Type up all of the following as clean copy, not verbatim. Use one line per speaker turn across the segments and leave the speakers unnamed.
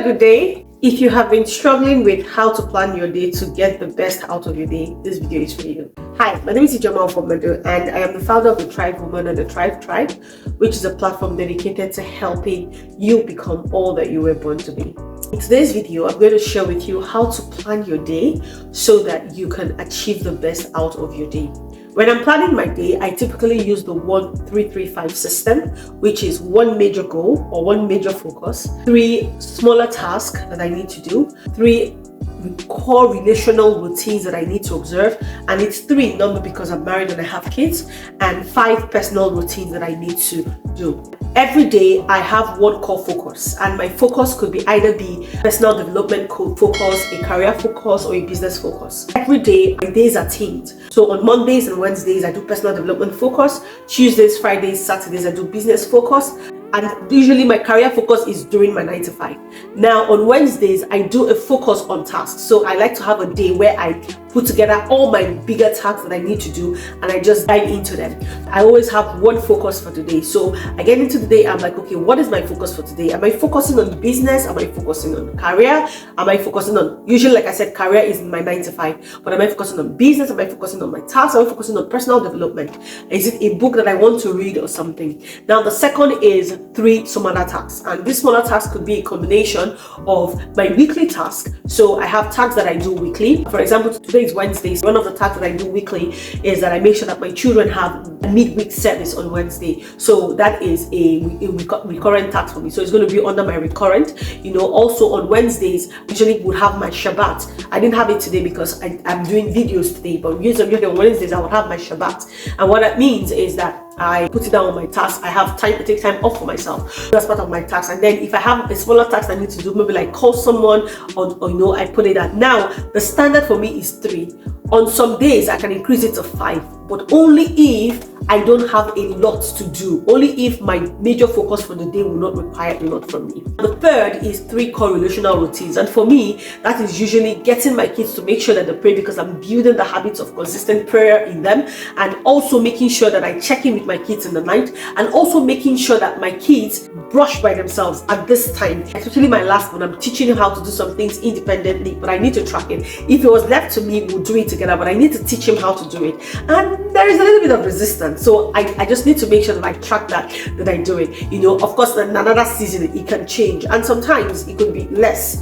Hello, good day. If you have been struggling with how to plan your day to get the best out of your day, this video is for you. Hi, my name is Ijoma Ofomado, and I am the founder of the Tribe Woman and the Tribe, which is a platform dedicated to helping you become all that you were born to be. In today's video, I'm going to share with you how to plan your day so that you can achieve the best out of your day. When I'm planning my day, I typically use the 1-3-3-5 system, which is one major goal or one major focus, 3 smaller tasks that I need to do, 3 core relational routines that I need to observe, and it's 3 number because I'm married and I have kids, and 5 personal routines that I need to do. Every day I have one core focus, and my focus could be either be personal development focus, a career focus, or a business focus. Every day my days are themed. So on Mondays and Wednesdays I do personal development focus, Tuesdays, Fridays, Saturdays I do business focus, and usually my career focus is during my 9 to 5. Now on Wednesdays I do a focus on tasks. So I like to have a day where I put together all my bigger tasks that I need to do and I just dive into them. I always have one focus for today. So I get into the day, I'm like, okay, what is my focus for today? Am I focusing on business? Am I focusing on career? Am I focusing on, usually like I said, career is my 9 to 5, but am I focusing on business? Am I focusing on my tasks? Am I focusing on personal development? Is it a book that I want to read or something? Now the second is 3 smaller tasks, and this smaller task could be a combination of my weekly task. So I have tasks that I do weekly. For example, today is Wednesday. So one of the tasks that I do weekly is that I make sure that my children have a midweek service on Wednesday. So that is a recurrent task for me. So it's going to be under my recurrent. Also on Wednesdays, usually would have my Shabbat. I didn't have it today because I'm doing videos today, but usually on Wednesdays I would have my Shabbat. And what that means is that I put it down on my task. I have time to take time off for myself. That's part of my task. And then if I have a smaller task I need to do, maybe like call someone or I put it at. Now the standard for me is 3. On some days I can increase it to 5, but only if I don't have a lot to do, only if my major focus for the day will not require a lot from me. The third is 3 core relational routines, and for me that is usually getting my kids to make sure that they pray, because I'm building the habits of consistent prayer in them, and also making sure that I check in with my kids in the night, and also making sure that my kids brush by themselves at this time. Especially my last one, I'm teaching him how to do some things independently, but I need to track it. If it was left to me, we'll do it together, but I need to teach him how to do it, and there is a little bit of resistance. So I just need to make sure that I track that I do it. Of course, in another season it can change, and sometimes it could be less.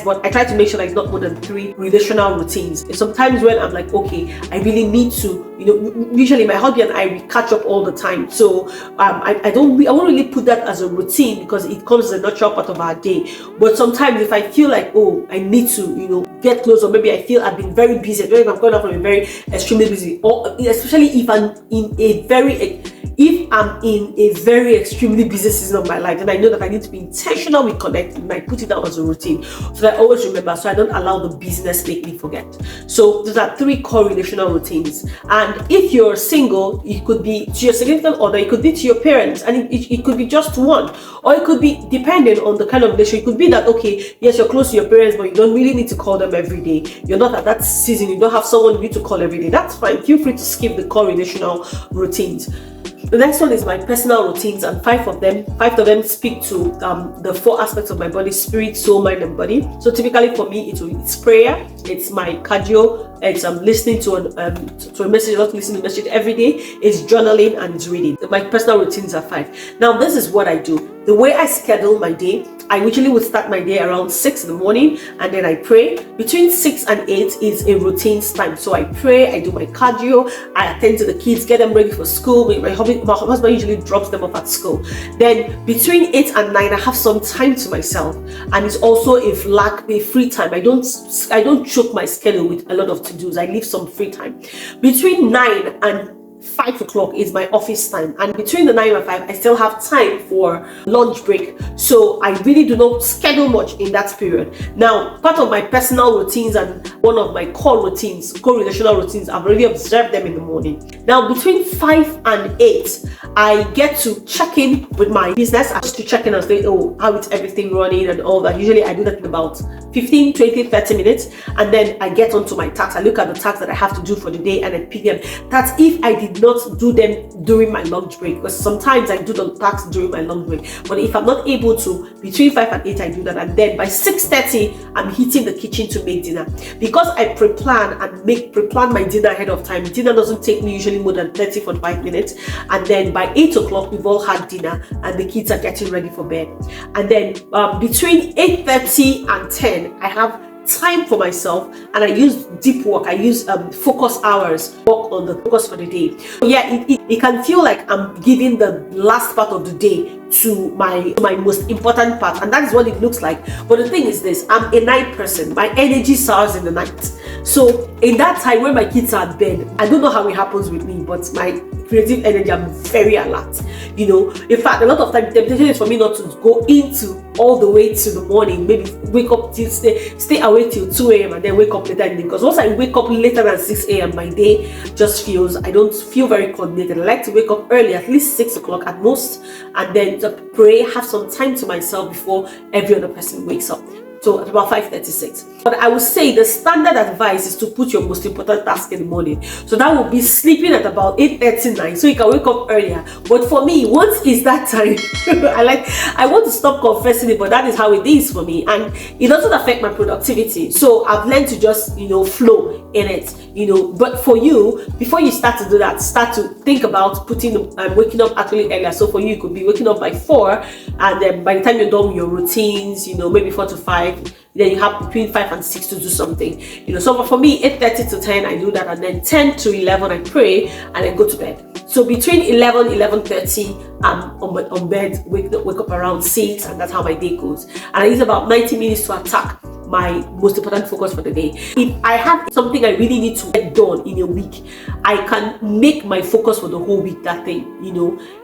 But I try to make sure that it's not more than 3 relational routines. And sometimes when I'm like, okay, I really need to, usually my hubby and I, we catch up all the time. So I won't really put that as a routine because it comes as a natural part of our day. But sometimes if I feel like, oh, I need to, get close, or maybe I feel I've been very busy, maybe if I'm going off from a very extremely busy, or especially if I'm in a very extremely busy season of my life, then I know that I need to be intentional with connecting, and I put it down as a routine so that I always remember, so I don't allow the business make me forget. So those are 3 core relational routines. And if you're single, it could be to your significant other, it could be to your parents, and it could be just one, or it could be depending on the kind of relationship. It could be that, okay, yes, you're close to your parents, but you don't really need to call them every day. You're not at that season, you don't have someone you need to call every day. That's fine. Feel free to skip the core relational routines. The next one is my personal routines, and 5 of them speak to the 4 aspects of my body: spirit, soul, mind, and body. So typically for me, it's prayer, it's my cardio, it's listening to a message, not listening to a message every day, it's journaling, and it's reading. My personal routines are 5. Now this is what I do. The way I schedule my day, I usually would start my day around 6 in the morning, and then I pray. Between 6 and 8 is a routine time. So I pray, I do my cardio, I attend to the kids, get them ready for school. My husband usually drops them off at school. Then between 8 and 9, I have some time to myself, and it's also a free time. I don't choke my schedule with a lot of to-dos. I leave some free time. Between 9 and 5 o'clock is my office time, and between the 9 and 5 I still have time for lunch break. So I really do not schedule much in that period. Now, part of my personal routines and one of my core relational routines, I've already observed them in the morning. Now between 5 and 8 I get to check in with my business, just to check in and say, oh, how is everything running and all that. Usually I do that in about 15, 20, 30 minutes, and then I get onto my tasks. I look at the tasks that I have to do for the day and I pick them. That's if I did not do them during my lunch break, because sometimes I do the tasks during my lunch break. But if I'm not able to, between 5 and 8 I do that, and then by 6:30 I'm hitting the kitchen to make dinner. Because I pre-plan my dinner ahead of time. Dinner doesn't take me usually more than 30-45 minutes, and then by 8 o'clock we've all had dinner and the kids are getting ready for bed. And then between 8:30 and 10 I have time for myself, and I use deep work. I use focus hours, work on the focus for the day. Yeah, it can feel like I'm giving the last part of the day to my most important part, and that is what it looks like. But the thing is this, I'm a night person. My energy soars in the night. So in that time when my kids are at bed, I don't know how it happens with me, but my creative energy, I'm very alert. In fact, a lot of time the temptation is for me not to go into all the way to the morning, maybe wake up till stay awake till 2 a.m. and then wake up later in the day. Because once I wake up later than 6 a.m. my day just feels, I don't feel very coordinated. I like to wake up early, at least 6 o'clock at most, and then to pray, have some time to myself before every other person wakes up. So at about 5:36. But I would say the standard advice is to put your most important task in the morning. So that would be sleeping at about 8:39, so you can wake up earlier. But for me, once it's that time, I want to stop confessing it, but that is how it is for me, and it doesn't affect my productivity. So I've learned to just flow in it. But for you, before you start to do that, start to think about waking up actually earlier. So for you, it could be waking up by 4, and then by the time you're done with your routines, maybe 4 to 5. Then you have between 5 and 6 to do something. So for me, 8:30 to 10 I do that, and then 10 to 11 I pray, and then go to bed. So between 11:30 I'm on bed, wake up around 6, and that's how my day goes. And I use about 90 minutes to attack my most important focus for the day. If I have something I really need to get done in a week, I can make my focus for the whole week that thing,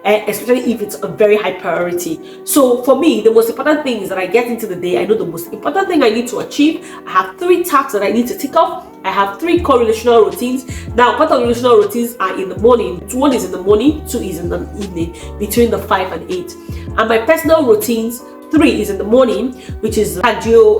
especially if it's a very high priority. So for me, the most important thing is that I get into the day. I know the most important thing I need to achieve. I have 3 tasks that I need to tick off. I have 3 core-relational routines. Now, part of relational routines are in the morning. 1 is in the morning, 2 is in the evening, between the 5 and 8. And my personal routines, 3 is in the morning, which is audio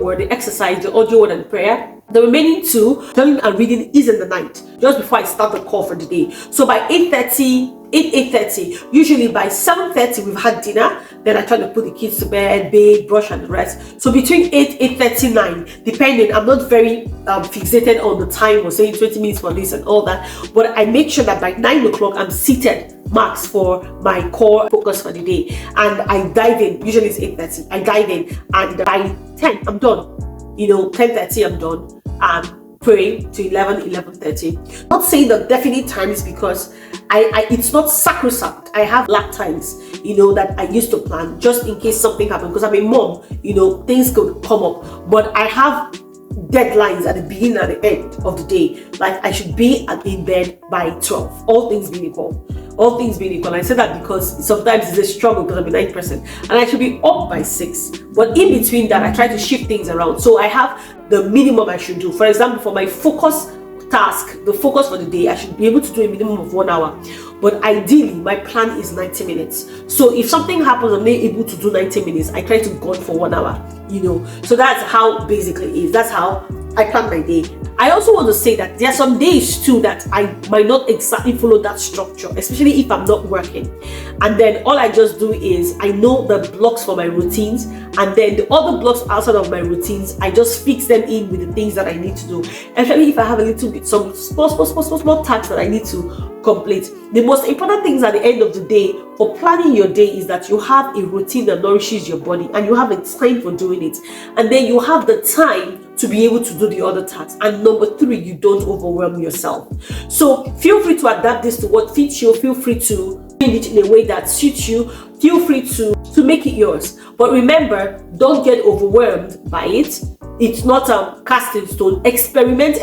word, the exercise, the audio word, and prayer. The remaining 2, journaling and reading, is in the night, just before I start the call for the day. So by 8:30, usually by 7:30 we've had dinner. Then I try to put the kids to bed, bathe, brush, and the rest. So between 8:39, depending, I'm not very fixated on the time or saying 20 minutes for this and all that, but I make sure that by 9 o'clock I'm seated, max, for my core focus for the day, and I dive in. Usually it's 8:30. I dive in, and by 10 I'm done. 10:30 I'm done. Pray to 11:30. Not saying the definite time is because it's not sacrosanct. I have lap times, that I used to plan just in case something happens, because I'm a mom, things could come up. But I have deadlines at the beginning and the end of the day. Like I should be in bed by 12, all things being equal. All things being equal. I say that because sometimes it's a struggle, because I'm a night person, and I should be up by 6. But in between that, I try to shift things around. So I have the minimum I should do. For example, for my focus task, the focus for the day, I should be able to do a minimum of 1 hour. But ideally, my plan is 90 minutes. So if something happens, I'm not able to do 90 minutes, I try to go for 1 hour. So that's how basically it is. That's how I plan my day. I also want to say that there are some days too that I might not exactly follow that structure, especially if I'm not working. And then all I just do is I know the blocks for my routines, and then the other blocks outside of my routines, I just fix them in with the things that I need to do. Especially if I have a little bit, some small tasks that I need to complete. The most important things at the end of the day for planning your day is that you have a routine that nourishes your body, and you have a time for doing it, and then you have the time to be able to do the other tasks. And number 3, you don't overwhelm yourself. So feel free to adapt this to what fits you. Feel free to do it in a way that suits you. Feel free to make it yours. But remember, don't get overwhelmed by it. It's not cast in stone. Experiment.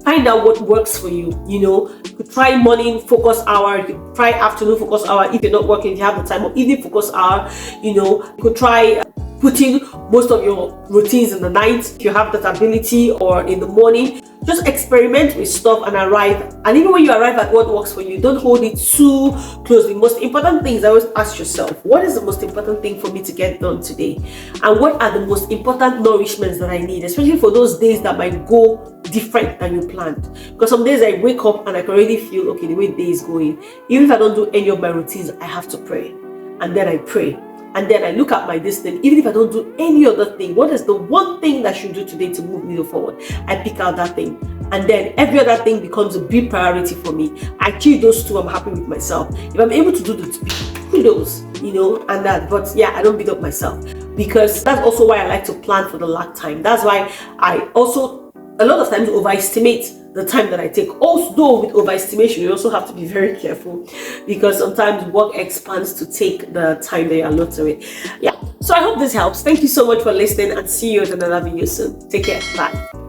Find out what works for you. You could try morning focus hour, you could try afternoon focus hour if you're not working, if you have the time, or evening focus hour. You could try putting most of your routines in the night if you have that ability, or in the morning. Just experiment with stuff and arrive. And even when you arrive at what works for you, don't hold it too closely. Most important things, I always ask yourself, what is the most important thing for me to get done today? And what are the most important nourishments that I need, especially for those days that might go different than you planned? Because some days I wake up and I can already feel, okay, the way the day is going, even if I don't do any of my routines, I have to pray. And then I pray. And then I look at my destiny. Even if I don't do any other thing, what is the one thing that I should do today to move me forward? I pick out that thing. And then every other thing becomes a big priority for me. I achieve those two, I'm happy with myself. If I'm able to do the two, kudos, and that. But yeah, I don't beat up myself, because that's also why I like to plan for the lag time. That's why I also, a lot of times, overestimate the time that I take. Also, with overestimation, you also have to be very careful, because sometimes work expands to take the time that you allot to it. Yeah, so I hope this helps. Thank you so much for listening, and see you in another video soon. Take care. Bye.